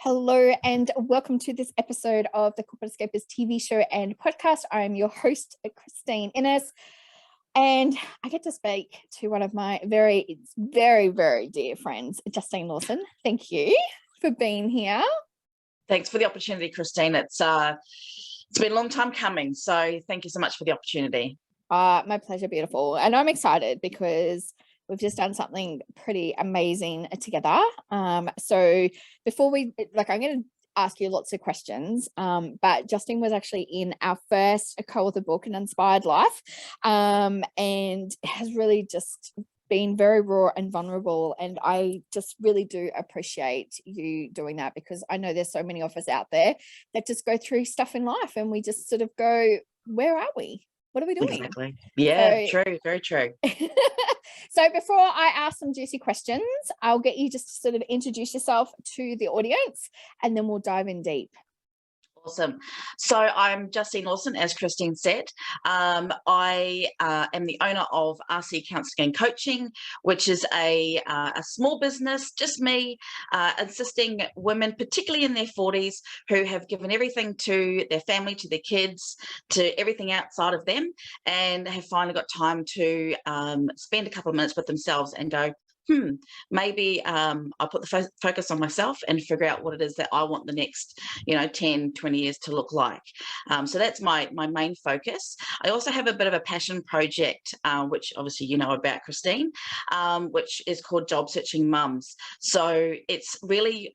Hello and welcome to this episode of the Corporate Escapists TV show and podcast. I'm your host, Christine Innes, and I get to speak to one of my very, very dear friends, Justine Lawson. Thank you for being here. Thanks for the opportunity, Christine. It's been a long time coming, so thank you so much for the opportunity. My pleasure, beautiful. And I'm excited because we've just done something pretty amazing together. So before I'm going to ask you lots of questions, but Justine was actually in our first co-author book, An Inspired Life, and has really just been very raw and vulnerable. And I just really do appreciate you doing that, because I know there's so many of us out there that just go through stuff in life and we just sort of go, where are we? What are we doing? Exactly. Yeah, so, true. Very true. So before I ask some juicy questions, I'll get you just to sort of introduce yourself to the audience and then we'll dive in deep. Awesome. So I'm Justine Lawson, as Christine said. I am the owner of RC Counselling and Coaching, which is a small business, just me, assisting women, particularly in their 40s, who have given everything to their family, to their kids, to everything outside of them, and have finally got time to spend a couple of minutes with themselves and go, maybe I'll put the focus on myself and figure out what it is that I want the next, 10, 20 years to look like. So that's my main focus. I also have a bit of a passion project, which obviously you know about, Christine, which is called Job Searching Mums. So it's really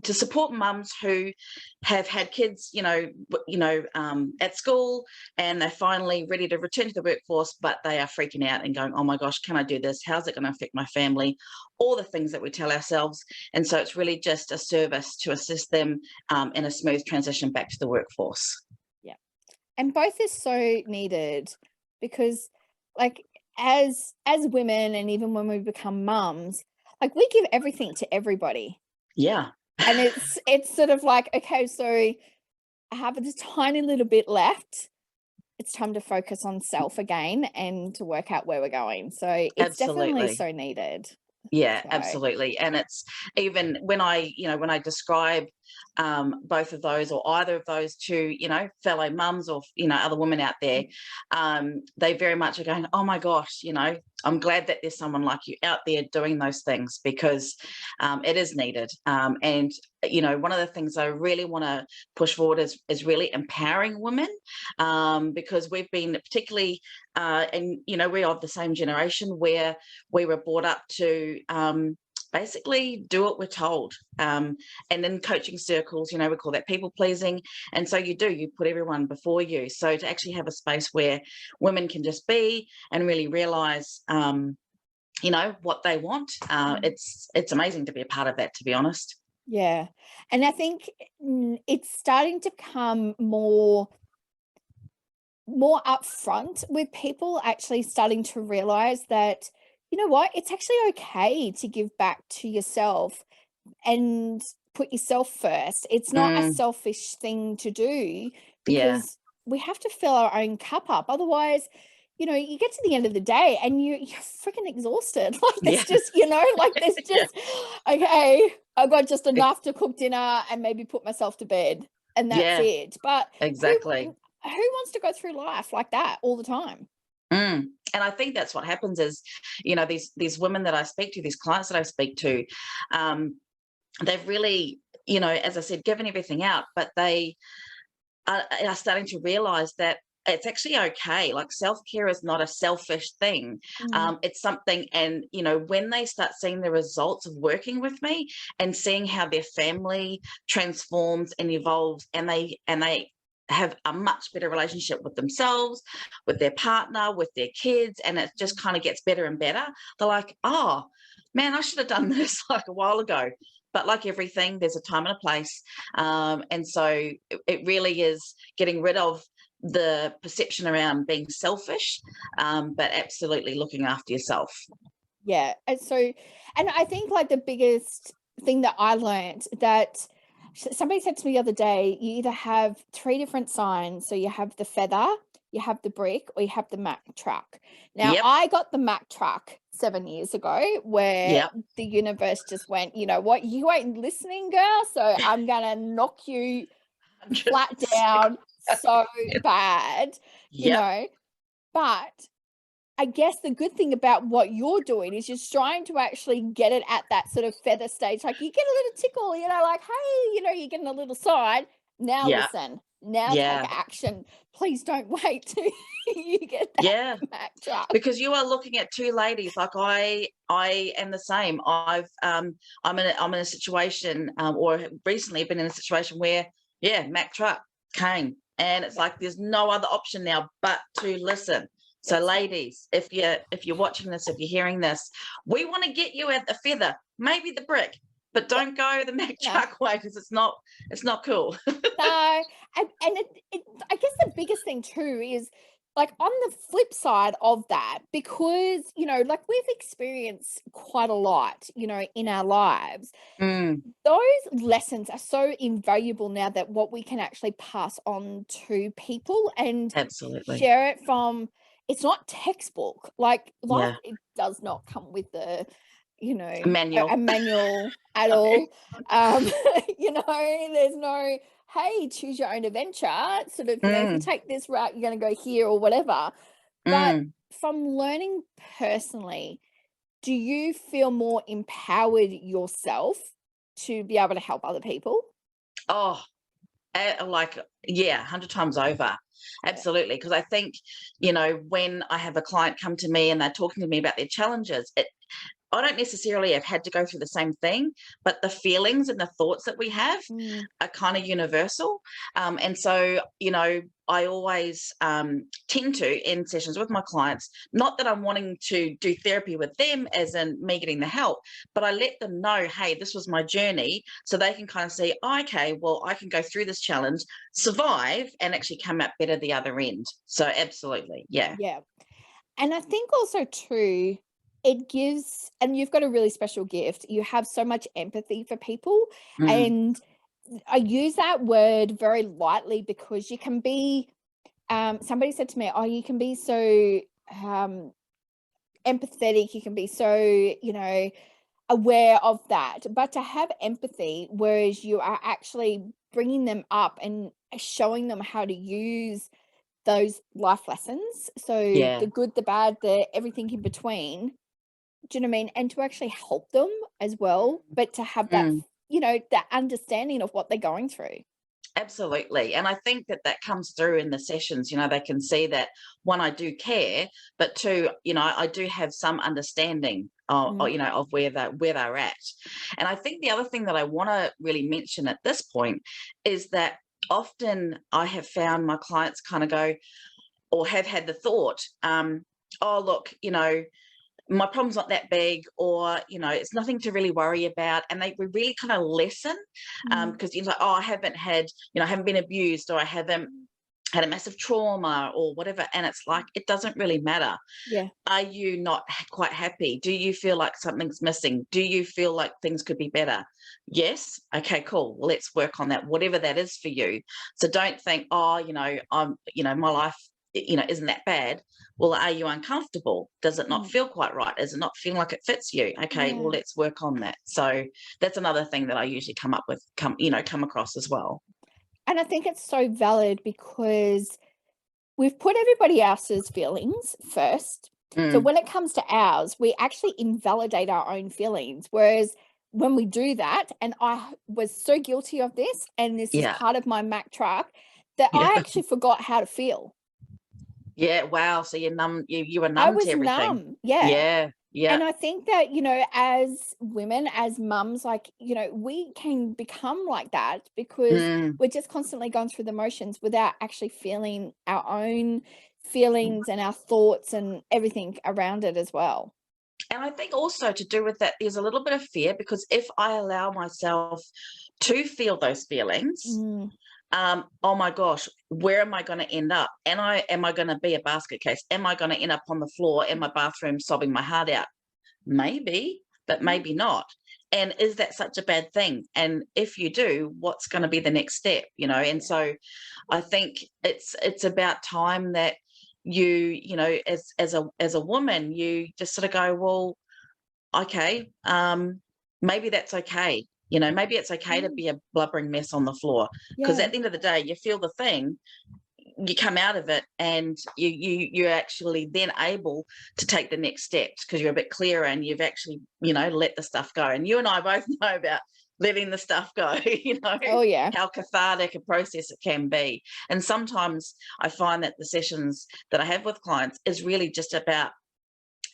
to support mums who have had kids, at school, and they're finally ready to return to the workforce, but they are freaking out and going, oh my gosh, can I do this? How's it going to affect my family? All the things that we tell ourselves. And so it's really just a service to assist them in a smooth transition back to the workforce. Yeah. And both is so needed, because as women, and even when we become mums, we give everything to everybody. Yeah. And it's sort of like, okay, so I have a tiny little bit left. It's time to focus on self again and to work out where we're going. So it's definitely so needed. Yeah, absolutely. And it's even when I describe both of those or either of those to, fellow mums or, other women out there, they very much are going, oh my gosh, I'm glad that there's someone like you out there doing those things, because it is needed. And, one of the things I really want to push forward is really empowering women, because we've been particularly, and, we're of the same generation where we were brought up to basically do what we're told. And in coaching circles, we call that people pleasing. And so you put everyone before you. So to actually have a space where women can just be and really realize, what they want, it's amazing to be a part of that, to be honest. Yeah. And I think it's starting to become more upfront with people actually starting to realize that, you know what, it's actually okay to give back to yourself and put yourself first. It's not a selfish thing to do, because we have to fill our own cup up. Otherwise, you get to the end of the day and you're freaking exhausted. There's just, there's just, okay, I've got just enough to cook dinner and maybe put myself to bed, and that's it. But exactly. Who wants to go through life like that all the time? And I think that's what happens is, these women that I speak to, these clients that I speak to, they've really, as I said, given everything out, but they are starting to realize that it's actually okay. Self-care is not a selfish thing. It's something, and, when they start seeing the results of working with me and seeing how their family transforms and evolves, and they have a much better relationship with themselves, with their partner, with their kids, and it just kind of gets better and better. They're like, oh man, I should have done this a while ago. But like everything, there's a time and a place. And so it really is getting rid of the perception around being selfish, but absolutely looking after yourself. Yeah. And I think the biggest thing that I learned, that somebody said to me the other day, you either have 3 different signs. So you have the feather, you have the brick, or you have the Mack truck. Now, Yep. I got the Mack truck 7 years ago, where Yep. the universe just went, you know what, you ain't listening, girl, so I'm gonna knock you flat 100%. down so bad, you Yep. know. But I guess the good thing about what you're doing is you're trying to actually get it at that sort of feather stage. Like, you get a little tickle, you know, like, hey, you know, you're getting a little sign. Now Yeah. listen, now Yeah. take action. Please don't wait till you get that Yeah. Mack truck. Because you are looking at two ladies. Like, I am the same. I'm in a situation, or recently been in a situation where, yeah, Mack truck came, and it's like there's no other option now but to listen. So, ladies, if you're watching this, if you're hearing this, we want to get you at the feather, maybe the brick, but don't go the Mack No. truck way, because it's not cool. No, and I guess the biggest thing too is, like, on the flip side of that, because, you know, like, we've experienced quite a lot, you know, in our lives. Mm, Those lessons are so invaluable now, that what we can actually pass on to people and absolutely. share it from, it's not textbook. Like, life, Yeah. it does not come with the, you know, Manual. a manual at No. all. You know, there's no, hey, choose your own adventure. Sort of, you know, if you Mm, take this route, you're going to go here or whatever. But mm. from learning personally, do you feel more empowered yourself to be able to help other people? Oh, like, yeah, 100 times over. Yeah. Absolutely. Because I think, when I have a client come to me and they're talking to me about their challenges, I don't necessarily have had to go through the same thing, but the feelings and the thoughts that we have Mm, are kind of universal. And so, I always tend to, in sessions with my clients, not that I'm wanting to do therapy with them as in me getting the help, but I let them know, hey, this was my journey. So they can kind of see, oh, okay, well, I can go through this challenge, survive, and actually come out better the other end. So absolutely. Yeah. yeah. And I think also too, it gives, and you've got a really special gift. You have so much empathy for people. Mm, And I use that word very lightly, because you can be, somebody said to me, oh, you can be so empathetic. You can be so, you know, aware of that. But to have empathy, whereas you are actually bringing them up and showing them how to use those life lessons. So yeah. the good, the bad, the everything in between. Do you know what I mean? And to actually help them as well, but to have that, Mm. you know, that understanding of what they're going through. Absolutely. And I think that comes through in the sessions. They can see that, one, I do care, but two, I do have some understanding Mm, of where they're at. And I think the other thing that I want to really mention at this point is that often I have found my clients kind of go, or have had the thought, oh, look, my problem's not that big, or it's nothing to really worry about, and we really kind of lessen, mm, because like, oh, I haven't been abused, or I haven't had a massive trauma or whatever, and it's like, it doesn't really matter. yeah. Are you not quite happy? Do you feel like something's missing? Do you feel like things could be better? Yes. Okay, cool, well, let's work on that, whatever that is for you. So don't think, oh, my life isn't that bad. Well, are you uncomfortable? Does it not Mm, feel quite right? Does it not feel like it fits you? Okay, well, yeah. let's work on that. So that's another thing that I usually come across as well. And I think it's so valid, because we've put everybody else's feelings first. So Mm, when it comes to ours, we actually invalidate our own feelings. Whereas when we do that, and I was so guilty of this, and this is yeah. part of my Mac truck, that Yeah. I actually forgot how to feel. Yeah. Wow. So you're numb. You were I numb to was everything. numb. Yeah. Yeah. Yeah. And I think that, you know, as women, as mums, like, you know, we can become like that, because Mm. we're just constantly going through the motions without actually feeling our own feelings and our thoughts and everything around it as well. And I think also, to do with that, there's a little bit of fear, because if I allow myself to feel those feelings, Mm, oh my gosh, where am I going to end up? And am I going to be a basket case? Am I going to end up on the floor in my bathroom sobbing my heart out? Maybe, but mm, maybe not. And is that such a bad thing? And if you do, what's going to be the next step? And so I think it's about time that as a woman, you just sort of go, well, okay, maybe that's okay. Maybe it's okay to be a blubbering mess on the floor, because Yeah. at the end of the day, you feel the thing, you come out of it, and you're actually then able to take the next steps, because you're a bit clearer and you've actually let the stuff go. And you and I both know about letting the stuff go. Oh yeah. How cathartic a process it can be. And sometimes I find that the sessions that I have with clients is really just about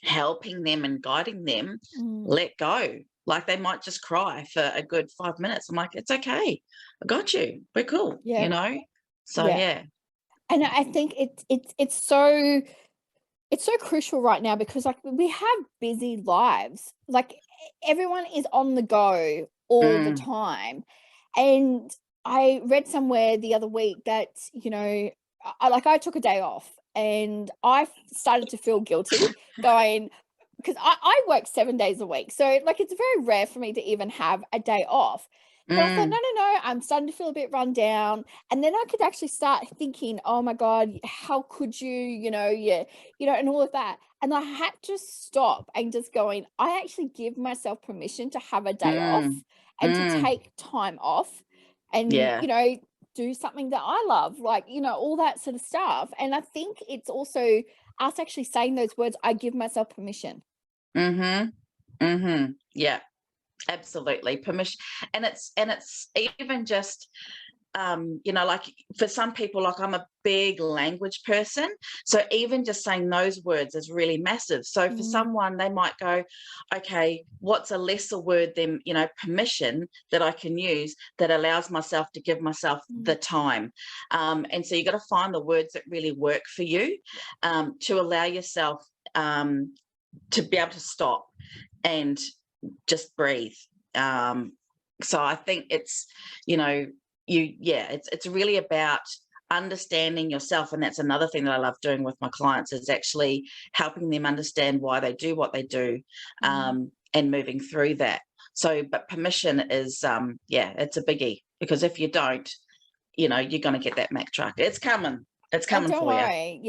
helping them and guiding them let go. Like, they might just cry for a good 5 minutes. I'm like, it's okay, I got you, we're cool. Yeah. So yeah. And I think it's so crucial right now, because like we have busy lives, like everyone is on the go all the time. And I read somewhere the other week that I took a day off, and I started to feel guilty going, because I work 7 days a week, so like it's very rare for me to even have a day off. But I thought, no, I'm starting to feel a bit run down. And then I could actually start thinking, oh my God, how could you, and all of that. And I had to stop and just going, I actually give myself permission to have a day off and to take time off and, Yeah. do something that I love, like, all that sort of stuff. And I think it's also us actually saying those words, I give myself permission. Yeah, absolutely. Permission. And it's even just like, for some people, like, I'm a big language person, so even just saying those words is really massive. So for someone, they might go, okay, what's a lesser word than permission that I can use that allows myself to give myself the time? And so you got to find the words that really work for you, to allow yourself to be able to stop and just breathe. So I think it's it's really about understanding yourself. And that's another thing that I love doing with my clients, is actually helping them understand why they do what they do, and moving through that. So, but permission is it's a biggie, because if you don't, you're going to get that Mack truck. It's coming Don't for worry,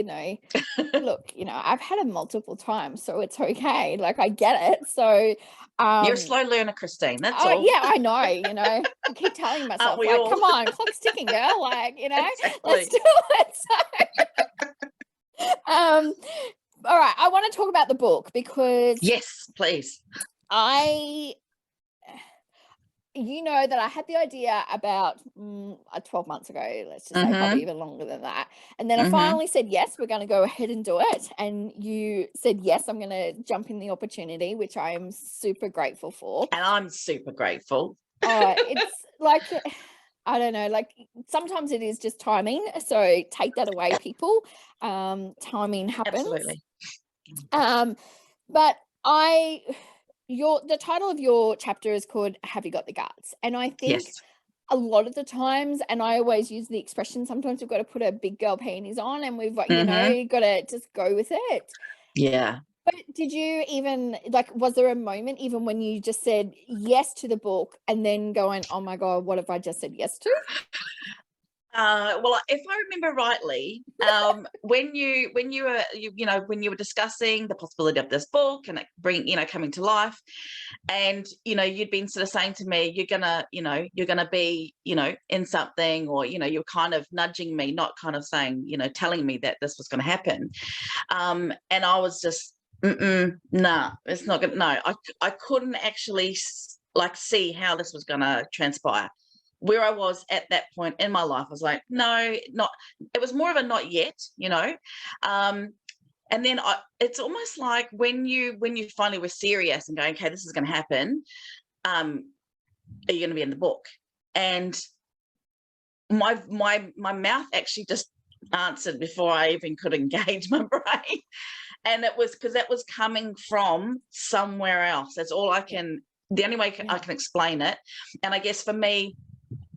look, I've had it multiple times, so it's okay. Like, I get it. So, you're a slow learner, Christine, that's oh all. yeah, I know, I keep telling Aren't myself, we like, all? come on, clock's ticking, girl. Like, Exactly. let's do it. So, all right, I want to talk about the book, because Yes, please. that I had the idea about 12 months ago, let's just say, probably even longer than that. And then I finally said, yes, we're going to go ahead and do it. And you said, yes, I'm going to jump in the opportunity, which I am super grateful for. And I'm super grateful. It's like, I don't know, like sometimes it is just timing. So take that away, people. Timing happens. Absolutely. But the title of your chapter is called Have You Got the Guts? And I think Yes. a lot of the times, and I always use the expression, sometimes we've got to put a big girl panties on, and we've got, got to just go with it. Yeah. But did you even, like, was there a moment even when you just said yes to the book and then going, oh my God, what have I just said yes to? Well, if I remember rightly, when you were discussing the possibility of this book and it coming to life, and you'd been sort of saying to me, you're gonna be in something, or you're kind of nudging me, not kind of saying, telling me that this was going to happen, and I was just nah, it's not gonna. No, I couldn't actually see how this was going to transpire. Where I was at that point in my life, I was like, no, not. It was more of a not yet, And then it's almost like when you finally were serious and going, okay, this is going to happen. Are you going to be in the book? And my mouth actually just answered before I even could engage my brain, and it was because that was coming from somewhere else. That's all I can. The only way I can explain it, and I guess for me,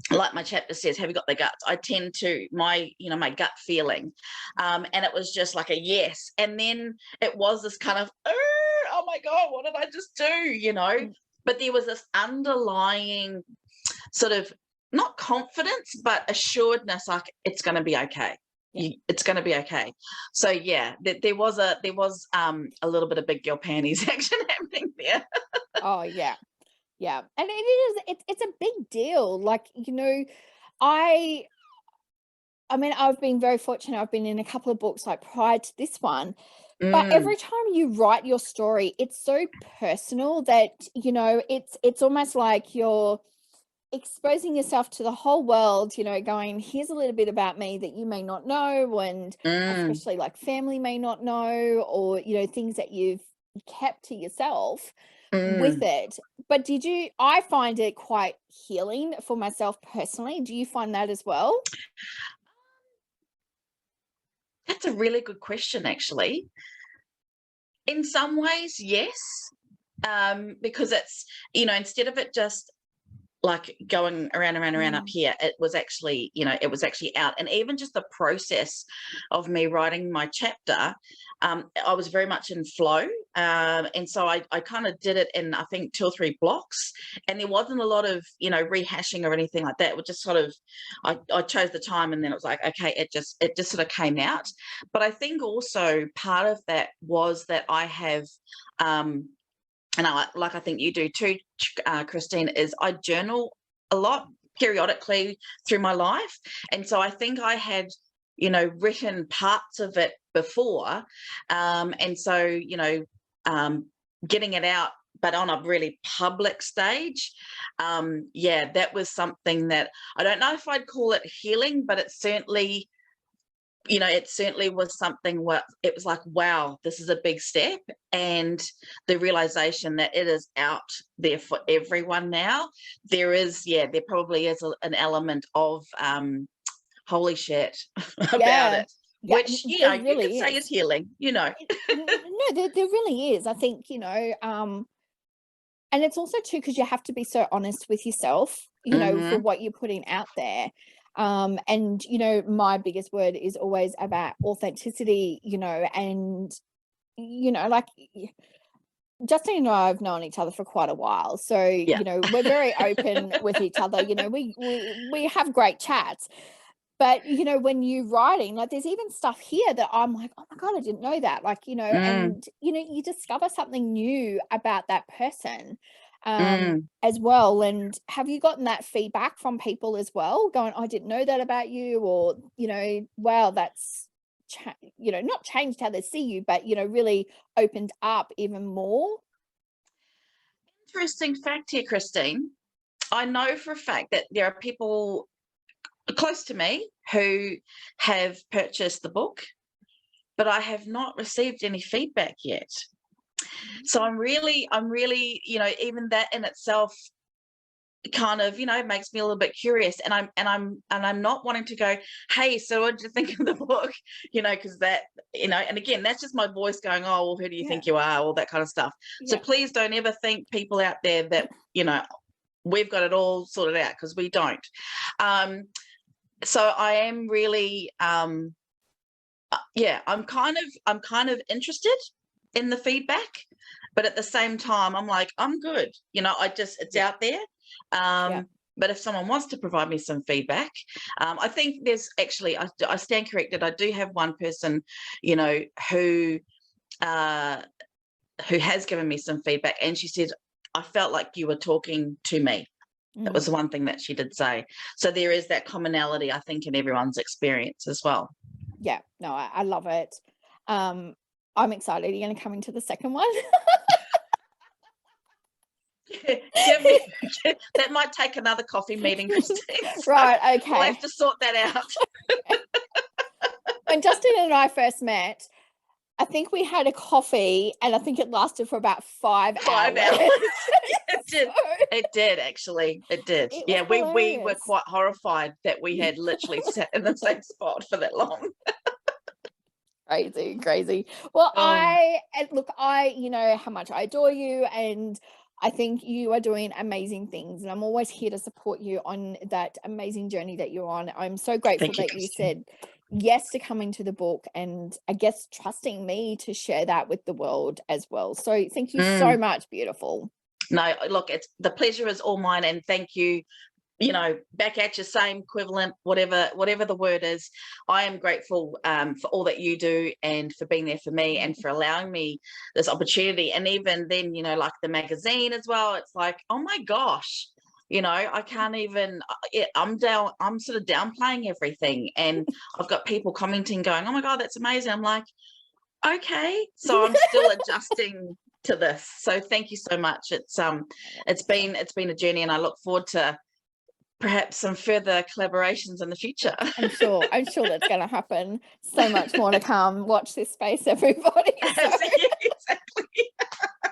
like my chapter says, have you got the guts? I tend to my gut feeling, and it was just like a yes, and then it was this kind of, oh my God, what did I just do? but there was this underlying sort of not confidence, but assuredness, like it's going to be okay. It's going to be okay. So yeah, there was a little bit of big girl panties action happening there. Oh yeah. Yeah. And it's a big deal. Like, you know, I mean, I've been very fortunate. I've been in a couple of books like prior to this one, but every time you write your story, it's so personal that, you know, it's almost like you're exposing yourself to the whole world, you know, going, here's a little bit about me that you may not know, and especially like family may not know, or, you know, things that you've kept to yourself with it. But I find it quite healing for myself personally. Do you find that as well? That's a really good question, actually. In some ways, yes, because it's, you know, instead of it just like going around up here, it was actually, you know, it was actually out. And even just the process of me writing my chapter, I was very much in flow. And so I kind of did it in, I think, 2 or 3 blocks, and there wasn't a lot of, you know, rehashing or anything like that. It was just sort of, I chose the time, and then it was like, okay, it just sort of came out. But I think also part of that was that I have, and I think you do too, Christine, is I journal a lot periodically through my life. And so I think I had, you know, written parts of it before. And so, you know, getting it out, but on a really public stage, that was something that I don't know if I'd call it healing, but it certainly, you know, it certainly was something where it was like, wow, this is a big step. And the realization that it is out there for everyone now. There probably is an element of holy shit about it, which, you know, you could say is healing, you know. No, there really is. I think, you know, and it's also too, because you have to be so honest with yourself, you know, for what you're putting out there. And, you know, my biggest word is always about authenticity, you know, and, you know, like Justine and I have known each other for quite a while. So, you know, we're very open with each other. You know, we have great chats. But, you know, when you're writing, like there's even stuff here that I'm like, oh my God, I didn't know that. Like, you know, and, you know, you discover something new about that person as well. And have you gotten that feedback from people as well, going, I didn't know that about you, or, you know, wow, that's, you know, not changed how they see you, but, you know, really opened up even more? Interesting fact here, Christine. I know for a fact that there are people close to me who have purchased the book, but I have not received any feedback yet. So I'm really, you know, even that in itself kind of, you know, makes me a little bit curious, and I'm not wanting to go, hey, so what did you think of the book, you know, because that, you know, and again, that's just my voice going, oh, well, who do you think you are, all that kind of stuff. So please don't ever think, people out there, that, you know, we've got it all sorted out, because we don't. So I am really, I'm kind of interested in the feedback, but at the same time, I'm like, I'm good. You know, it's out there. But if someone wants to provide me some feedback, I think there's actually, I stand corrected. I do have one person, you know, who has given me some feedback, and she said, I felt like you were talking to me. That was the one thing that she did say. So there is that commonality, I think, in everyone's experience as well. Yeah, no, I love it. I'm excited. Are you going to come into the second one? That might take another coffee meeting, Christine. So right, okay. We'll have to sort that out. When Justine and I first met, I think we had a coffee, and I think it lasted for about 5 hours. 5 hours. It did. It did, actually. It did. We were quite horrified that we had literally sat in the same spot for that long. Crazy. Well, I you know how much I adore you, and I think you are doing amazing things, and I'm always here to support you on that amazing journey that you're on. I'm so grateful that you said yes to coming to the book, and I guess trusting me to share that with the world as well. So thank you so much, beautiful. No, look, it's the pleasure is all mine, and thank you. Back at you, same, equivalent, whatever the word is. I am grateful for all that you do, and for being there for me, and for allowing me this opportunity. And even then, like the magazine as well, it's like, oh my gosh, I can't even, I'm sort of downplaying everything, and I've got people commenting going, oh my God, that's amazing. I'm like, okay, so I'm still adjusting to this. So thank you so much. It's been a journey, and I look forward to perhaps some further collaborations in the future. I'm sure that's going to happen. So much more to come. Watch this space, everybody. So,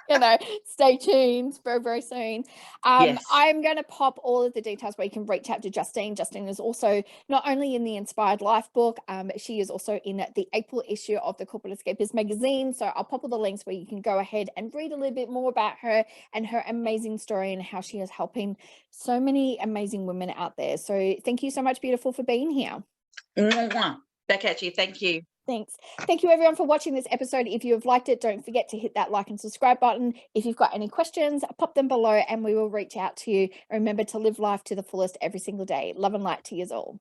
Exactly. Stay tuned very, very soon. Yes. I'm going to pop all of the details where you can reach out to Justine. Justine is also not only in the Inspired Life book, she is also in the April issue of the Corporate Escapists magazine. So I'll pop all the links where you can go ahead and read a little bit more about her and her amazing story, and how she is helping so many amazing women out there. So thank you so much, beautiful, for being here. Back at you. Thank you. Thanks. Thank you, everyone, for watching this episode. If you have liked it, don't forget to hit that like and subscribe button. If you've got any questions, pop them below and we will reach out to you. Remember to live life to the fullest every single day. Love and light to you all.